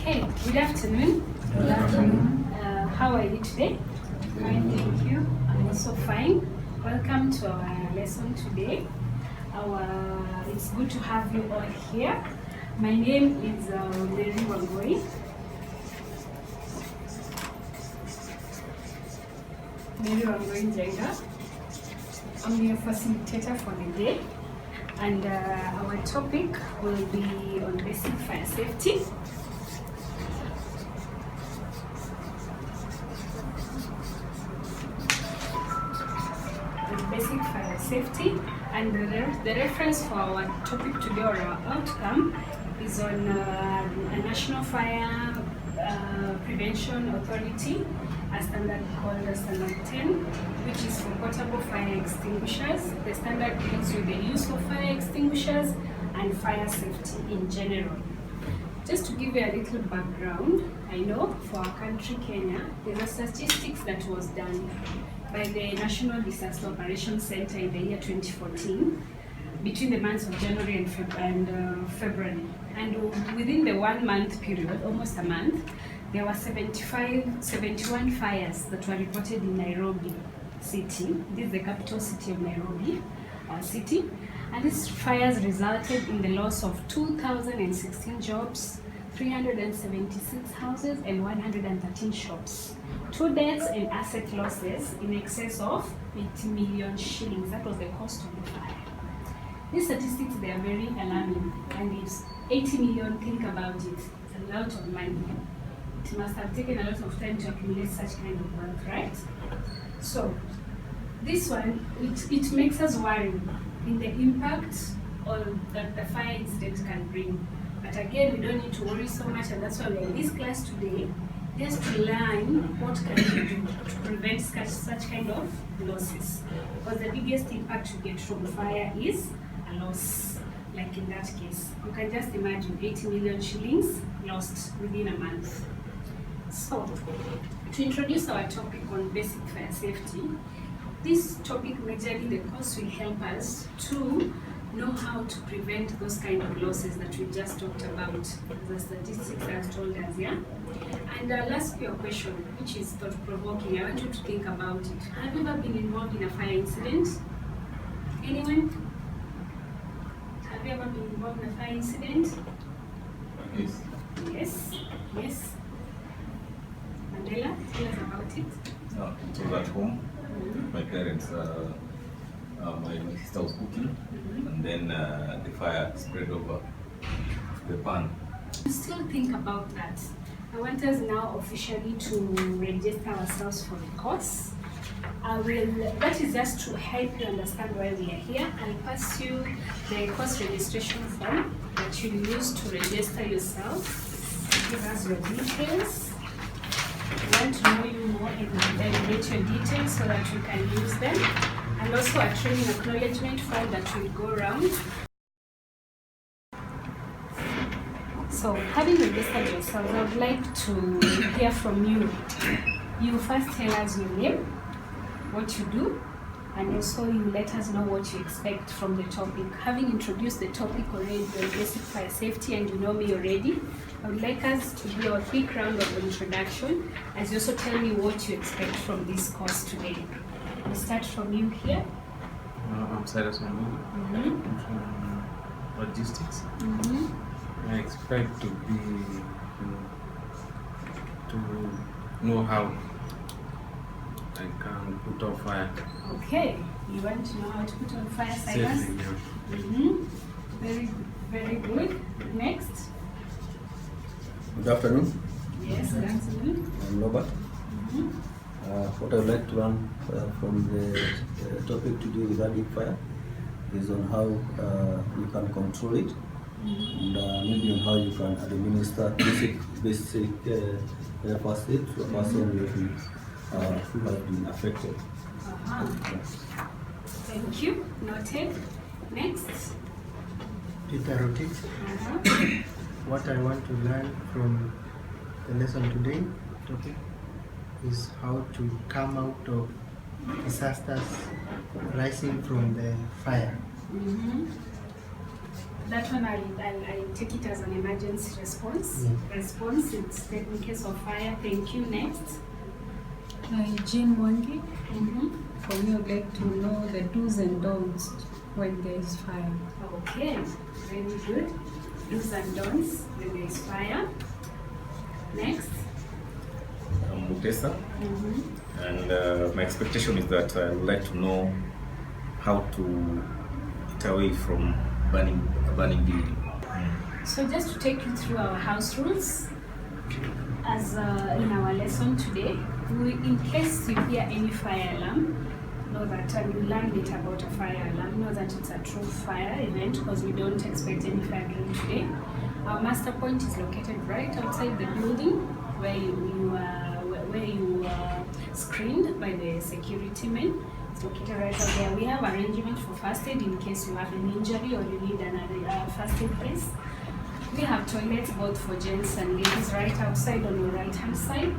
Okay, good afternoon. Good afternoon. How are you today? Fine, thank you. I'm also fine. Welcome to our lesson today. It's good to have you all here. My name is Wangui. I'm your facilitator for the day, and our topic will be on basic fire safety. Basic fire safety, and the reference for our topic today, or our outcome, is on a National Fire Prevention Authority, a standard called the Standard 10, which is for portable fire extinguishers. The standard deals with the use of fire extinguishers and fire safety in general. Just to give you a little background, I know for our country, Kenya, there's a statistics that was done by the National Disaster Operations Center in the year 2014 between the months of January and February. And within the 1 month period, almost a month, there were 71 fires that were reported in Nairobi city. This is the capital city of Nairobi city. And these fires resulted in the loss of 2,016 jobs, 376 houses, and 113 shops. 2 deaths and asset losses in excess of 80 million shillings. That was the cost of the fire. These statistics, they are very alarming, and it's 80 million, think about it, it's a lot of money. It must have taken a lot of time to accumulate such kind of wealth, right? So, this one, it makes us worry in the impact that the fire incident can bring. But again, we don't need to worry so much, and that's why we're in this class today, just to learn what can we do to prevent such kind of losses. Because the biggest impact you get from fire is a loss, like in that case. You can just imagine 80 million shillings lost within a month. So, to introduce our topic on basic fire safety, this topic majorly, the course will help us to know how to prevent those kind of losses that we just talked about. The statistics have told us, yeah? And I'll ask you a question, which is thought-provoking. I want you to think about it. Have you ever been involved in a fire incident? Anyone? Have you ever been involved in a fire incident? Yes. Yes. Yes. Mandela, tell us about it. No, it was at home. My parents, my sister was cooking, and then the fire spread over the pan. Still think about that. I want us now officially to register ourselves for the course. That is just to help you understand why we are here. I'll pass you the course registration form that you use to register yourself. Give us your details. We want to know you more and get your details so that you can use them. And also a training acknowledgement form that will go around. So, having registered yourselves, I would like to hear from you. You first tell us your name, what you do, and also you let us know what you expect from the topic. Having introduced the topic already, the basic fire safety, and you know me already, I would like us to do a quick round of introduction, as you also tell me what you expect from this course today. We'll start from you here. I'm Cyrus Wangui. I'm from logistics. I expect to be to know how I can put out fire. Okay, you want to know how to put on fire, Cyrus? Safely, yeah. Very, very good. Next. Good afternoon. Yes, good afternoon. I'm Robert. What I would like to learn from the topic to do with addict fire is on how you can control it, and maybe on how you can administer basic first aid to a person who has been affected. Yes. Thank you. Noted. Next. Peter Rotich. What I want to learn from the lesson today topic is how to come out of disasters rising from the fire. That one I'll take it as an emergency response. Response, it's in case of fire. Thank you. Next. Jean Wangui. Mm-hmm. For me, I'd like to know the do's and don'ts when there is fire. Okay, very good. Do's and don'ts when there is fire. Next. I'm Mutesa, Mm-hmm. and my expectation is that I would like to know how to get away from burning building. So just to take you through our house rules, as in our lesson today, in case you hear any fire alarm, know that you learn it about a fire alarm, know that it's a true fire event because we don't expect any fire drill today. Our master point is located right outside the building where you are screened by the security men. It's located right out there. We have arrangement for first aid in case you have an injury or you need another first aid place. We have toilets both for gents and ladies right outside on your right hand side.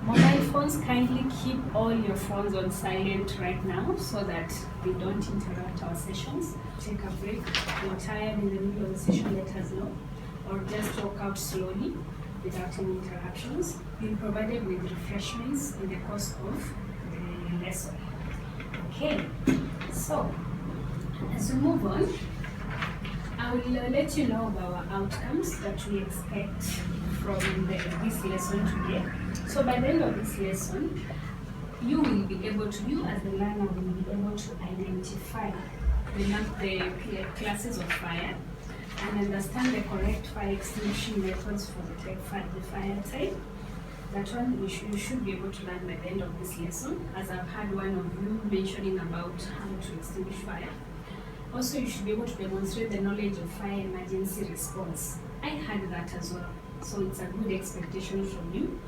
Mobile phones, kindly keep all your phones on silent right now so that they don't interrupt our sessions. Take a break. If you're tired in the middle of the session, let us know. Or just walk out slowly without any interruptions. We'll be provided with refreshments in the course of the lesson. Okay, so as we move on, I will let you know about our outcomes that we expect from this lesson today. So by the end of this lesson, you will be able to, you as the learner will be able to identify the classes of fire and understand the correct fire extinguishing methods for the fire type. That one you should be able to learn by the end of this lesson, as I've had one of you mentioning about how to extinguish fire. Also, you should be able to demonstrate the knowledge of fire emergency response. I had that as well, so it's a good expectation from you.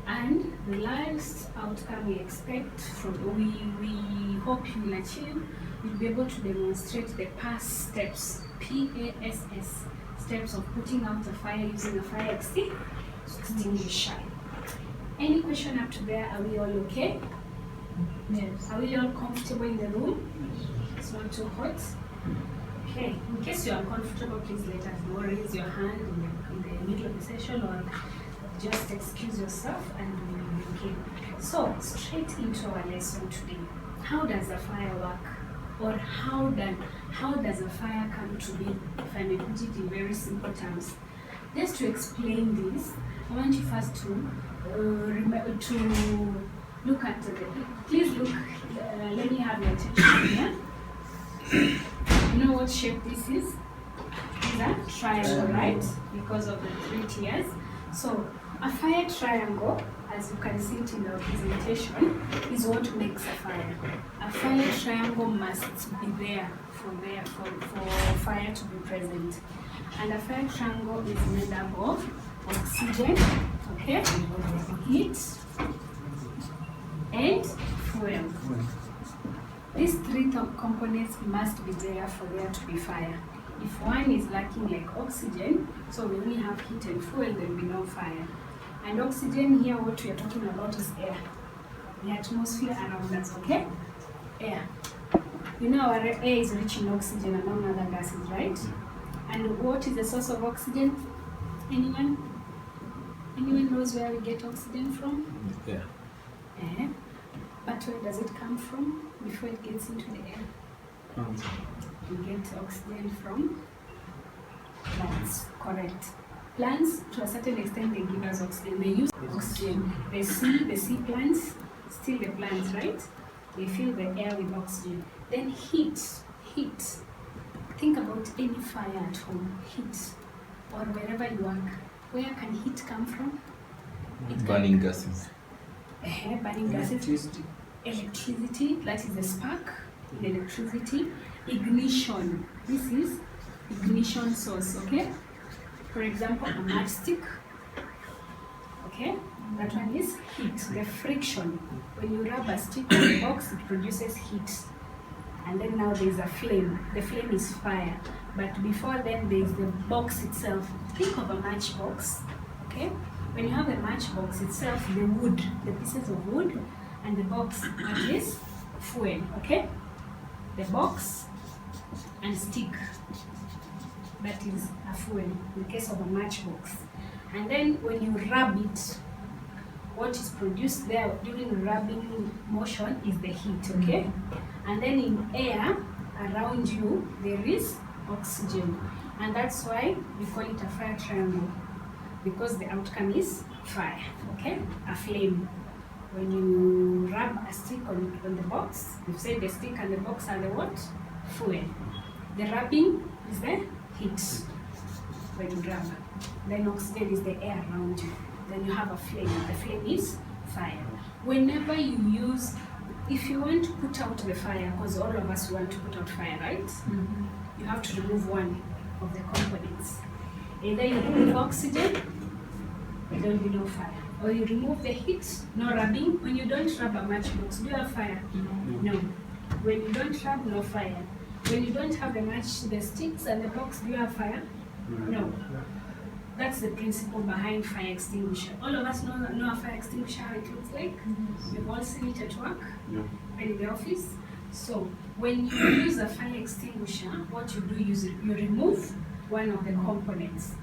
And the last outcome we expect from, we hope you will achieve, you'll be able to demonstrate the PASS steps, PASS, steps of putting out the fire using a fire extinguisher. Any question up to there? Are we all okay? Yes. Are we all comfortable in the room? It's not too hot. Okay, in case you are uncomfortable, please let us know. Raise your hand in the middle of the session or just excuse yourself and we will be okay. So, straight into our lesson today. How does a fire work? Or how does a fire come to be? If I may put it in very simple terms. Just to explain this, I want you first to look at please look, let me have your attention here. You know what shape this is? It's a triangle, right? Because of the 3 tiers. So a fire triangle, as you can see it in the presentation, is what makes a fire. A fire triangle must be there for fire to be present. And a fire triangle is made up of oxygen, okay, heat, and fuel. These 3 components must be there for there to be fire. If one is lacking, like oxygen, so we only have heat and fuel, there will be no fire. And oxygen here, what we are talking about is air. The atmosphere around us, okay? Air. You know our air is rich in oxygen among other gases, right? And what is the source of oxygen? Anyone? Anyone knows where we get oxygen from? Yeah. Air. But where does it come from before it gets into the air? We get oxygen from plants, correct. Plants, to a certain extent, they give us oxygen. They use oxygen. The sea plants, still the plants, right? They fill the air with oxygen. Then heat. Think about any fire at home, heat, or wherever you work. Where can heat come from? Burning gases. Burning gases. Electricity, that is the spark, the electricity. Ignition, this is ignition source, okay? For example, a matchstick, okay? That one is heat, the friction. When you rub a stick on the box, it produces heat. And then now there is a flame. The flame is fire. But before then, there is the box itself. Think of a matchbox, okay? When you have a matchbox itself, the wood, the pieces of wood, and the box, that is fuel, okay? The box and stick. that is a fuel in case of a matchbox. And then when you rub it, what is produced there during rubbing motion is the heat, okay? And then in air around you, there is oxygen. And that's why we call it a fire triangle, because the outcome is fire, okay? A flame. When you rub a stick on the box, you say the stick and the box are the what? Fuel. The rubbing is the heat when you rub. Then oxygen is the air around you. Then you have a flame. The flame is fire. Whenever you use, if you want to put out the fire, because all of us want to put out fire, right? You have to remove one of the components. Either you remove oxygen, there will be no fire. Or you remove the heat, no rubbing. When you don't rub a matchbox, do you have fire? No. When you don't rub, no fire. When you don't have the sticks and the box, do you have fire? No. That's the principle behind fire extinguisher. All of us know a fire extinguisher, how it looks like. We've all seen it at work, in the office. So when you use a fire extinguisher, what you do is you remove one of the components.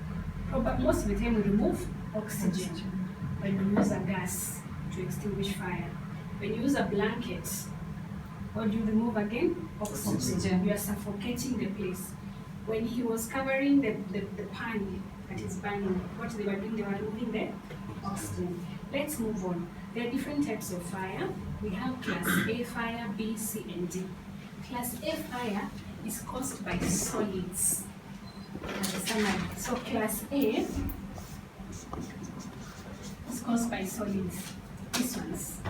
But most of the time we remove oxygen when you use a gas to extinguish fire. When you use a blanket, what do you remove again? Oxygen. You are suffocating the place. When he was covering the pan that is burning, what they were doing, they were removing the oxygen. Let's move on. There are different types of fire. We have class A fire, B, C, and D. Class A fire is caused by solids. So class A is caused by solids. These ones,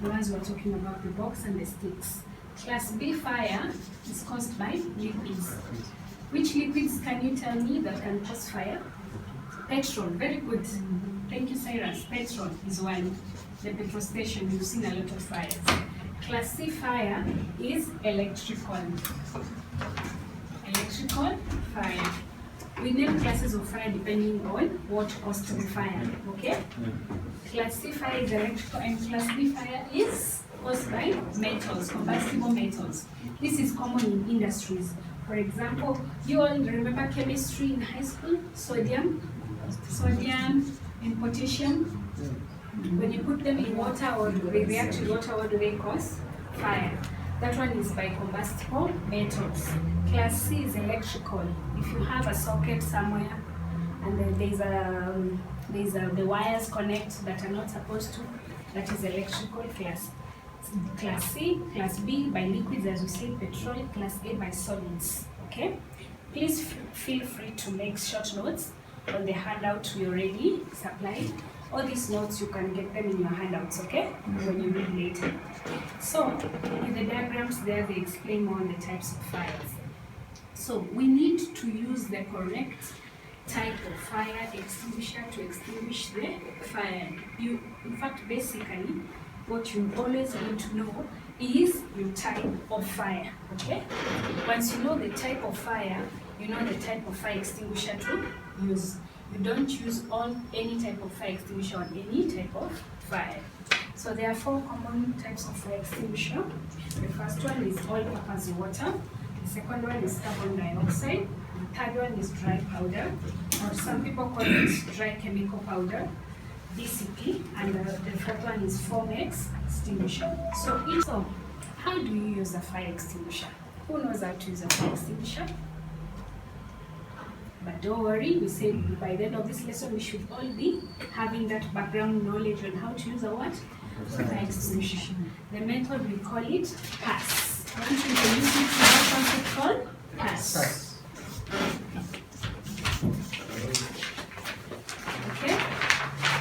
the ones we're talking about, the box and the sticks. Class B fire is caused by liquids. Which liquids can you tell me that can cause fire? Petrol, very good. Thank you, Cyrus. Petrol is one. The petrol station, you've seen a lot of fires. Class C fire is electrical. Electrical fire. We name classes of fire depending on what caused the fire, okay? Class C fire is electrical and class B fire is caused by metals, combustible metals. This is common in industries. For example, you all remember chemistry in high school? Sodium and potassium. When you put them in water or they react with water, what do they cause? Fire. That one is by combustible metals. Class C is electrical. If you have a socket somewhere and then the wires connect that are not supposed to, that is electrical class. Class C, class B by liquids, as we say, petrol, class A by solids. Okay? Please feel free to make short notes on the handout we already supplied. All these notes, you can get them in your handouts, okay? When you read later. So, in the diagrams there, they explain more on the types of fires. So, we need to use the correct type of fire extinguisher to extinguish the fire. In fact, basically, what you always need to know is your type of fire, okay? Once you know the type of fire, you know the type of fire extinguisher to use. You don't use any type of fire extinguisher on any type of fire. So there are 4 common types of fire extinguisher. The first one is all-purpose water. The second one is carbon dioxide. The third one is dry powder, or some people call it dry chemical powder, DCP, and the fourth one is Fomex extinguisher. So how do you use a fire extinguisher? Who knows how to use a fire extinguisher? But don't worry, we said by the end of this lesson we should all be having that background knowledge on how to use a what? Fire extinguisher. The method, we call it pass. I want to introduce you to what concept called pass. Okay?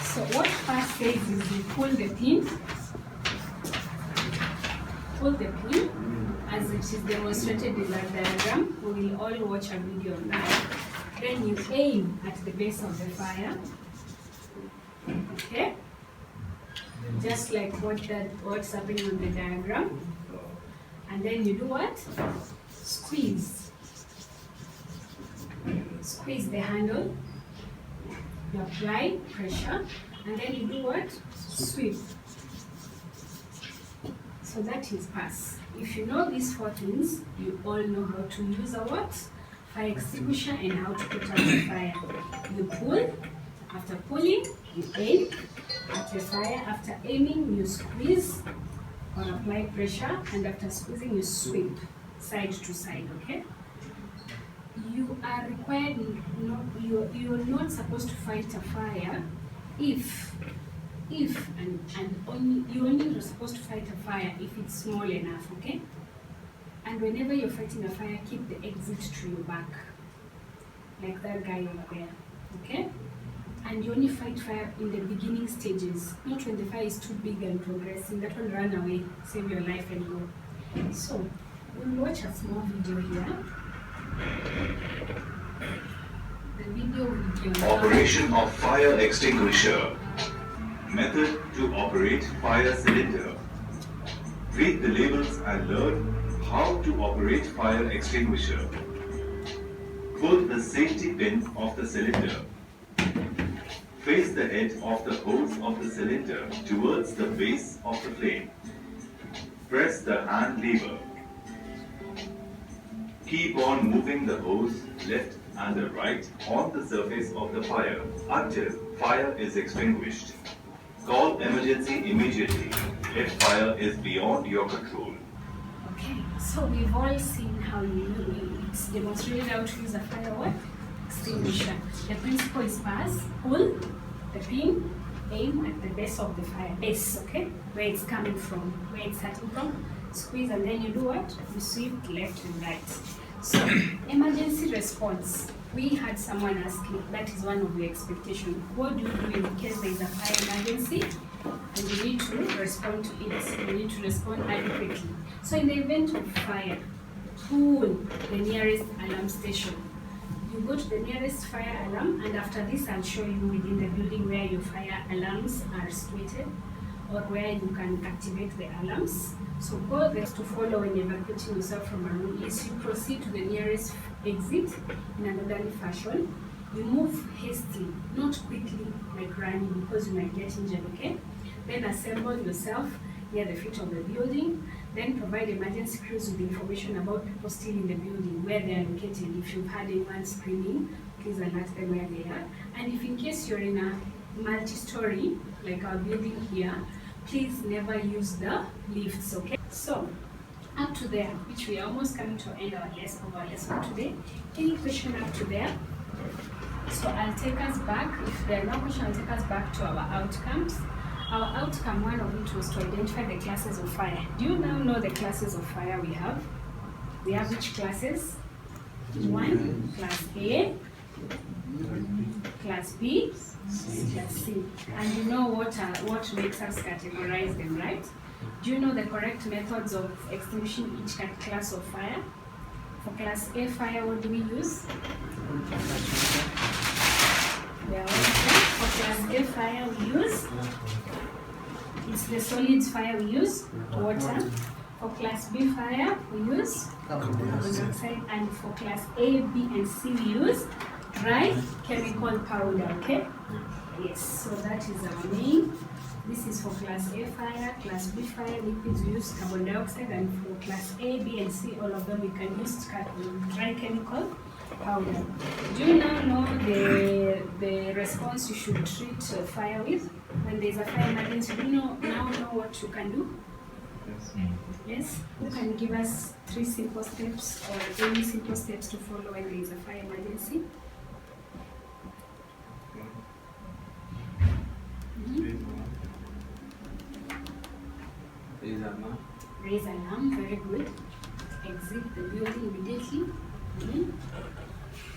So what pass says is you pull the pin, as it is demonstrated in the diagram. We will all watch a video on that. Then you aim at the base of the fire, okay? Just like what's happening on the diagram. And then you do what? Squeeze. Squeeze the handle. You apply pressure, and then you do what? Sweep. So that is pass. If you know these 4 things, you all know how to use a what? fire extinguisher and how to put out the fire. You pull, after pulling, you aim at the fire. After aiming, you squeeze or apply pressure, and after squeezing, you sweep side to side, okay? You are required, you're not supposed to fight a fire if and only, you're only supposed to fight a fire if it's small enough, okay? And whenever you're fighting a fire, keep the exit to your back, like that guy over there, okay? And you only fight fire in the beginning stages, not when the fire is too big and progressing. That will run away, save your life and go. So, we'll watch a small video here. The video will be on Operation of fire extinguisher. Method to operate fire cylinder. Read the labels and learn how to operate fire extinguisher. Pull the safety pin of the cylinder. Face the head of the hose of the cylinder towards the base of the flame. Press the hand lever. Keep on moving the hose left and the right on the surface of the fire until fire is extinguished. Call emergency immediately if fire is beyond your control. Okay, so we've all seen how it's demonstrated how to use a fire extinguisher. The principle is pass, pull the pin, aim at the base of the fire, base, okay? Where it's coming from, where it's starting from, squeeze, and then you do what? You sweep left and right. So, emergency response. We had someone asking, that is one of the expectations. What do you do in case there is a fire emergency and you need to respond to it? You need to respond adequately. So in the event of fire, pull the nearest alarm station. You go to the nearest fire alarm, and after this I'll show you within the building where your fire alarms are situated or where you can activate the alarms. So go there to follow when you're evacuating yourself from a room is you proceed to the nearest exit in an orderly fashion. You move hastily, not quickly like running because you might get injured, okay? Then assemble yourself near the feet of the building. Then provide emergency crews with information about people still in the building, where they are located. If you've had anyone screaming, please alert them where they are. And if in case you're in a multi-story, like our building here, please never use the lifts, okay? So, up to there, which we are almost coming to end our lesson today. Any question up to there? So I'll take us back, if there are no questions, I'll take us back to our outcomes. Our outcome, one of it was to identify the classes of fire. Do you now know the classes of fire we have? We have which classes? One, class A, class B, class C. And you know what makes us categorize them, right? Do you know the correct methods of extinguishing each class of fire? For class A fire, what do we use? For class A fire, we use, it's the solids fire we use, water. For class B fire, we use carbon dioxide. And for class A, B, and C, we use dry chemical powder, okay? Yes, so that is our name. This is for class A fire, class B fire, liquids we use carbon dioxide, and for class A, B, and C, all of them we can use dry chemical powder. Do you now know the response you should treat fire with? When there's a fire emergency, do you now know what you can do? Yes? Who can give us 3 simple steps or any simple steps to follow when there is a fire emergency? Raise alarm, very good. Exit the building immediately.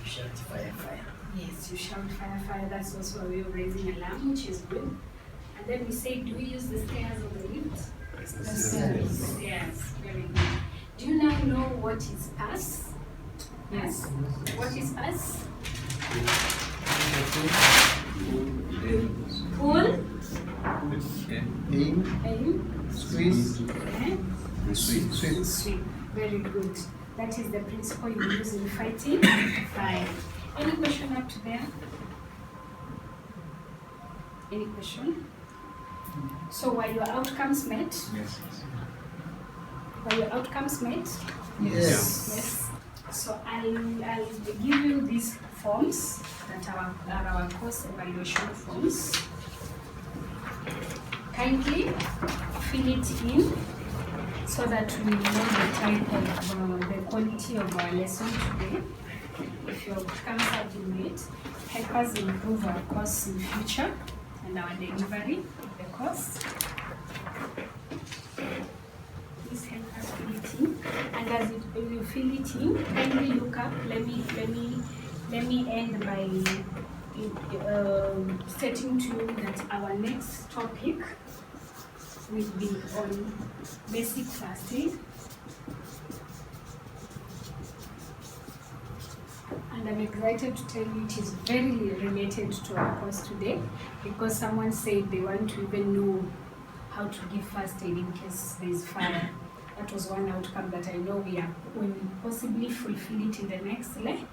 Shout fire, fire. Yes, you shout fire, fire. That's also a way of raising alarm, which is good. And then we say, do we use the stairs or the lift? The stairs. Very good. Do you now know what is pass? Yes. What is pass? Pull. Aim. Squeeze. Okay. Sweep. Very good. That is the principle you use in fighting fire. Any question up to there? Any question? So were your outcomes met? Yes. Were your outcomes met? Yes. Yes. So I'll give you these forms that are our course evaluation forms. Kindly fill it in so that we know the type of the quality of our lesson today. If your outcomes have been met, help us improve our course in future and our delivery of the course. Please help us fill it in. And as you fill it in, kindly look up. Let me end by stating to you that our next topic will be on basic first aid. And I'm excited to tell you it is very related to our course today, because someone said they want to even know how to give first aid in case there is fire. That was one outcome that I know we will possibly fulfill it in the next lesson.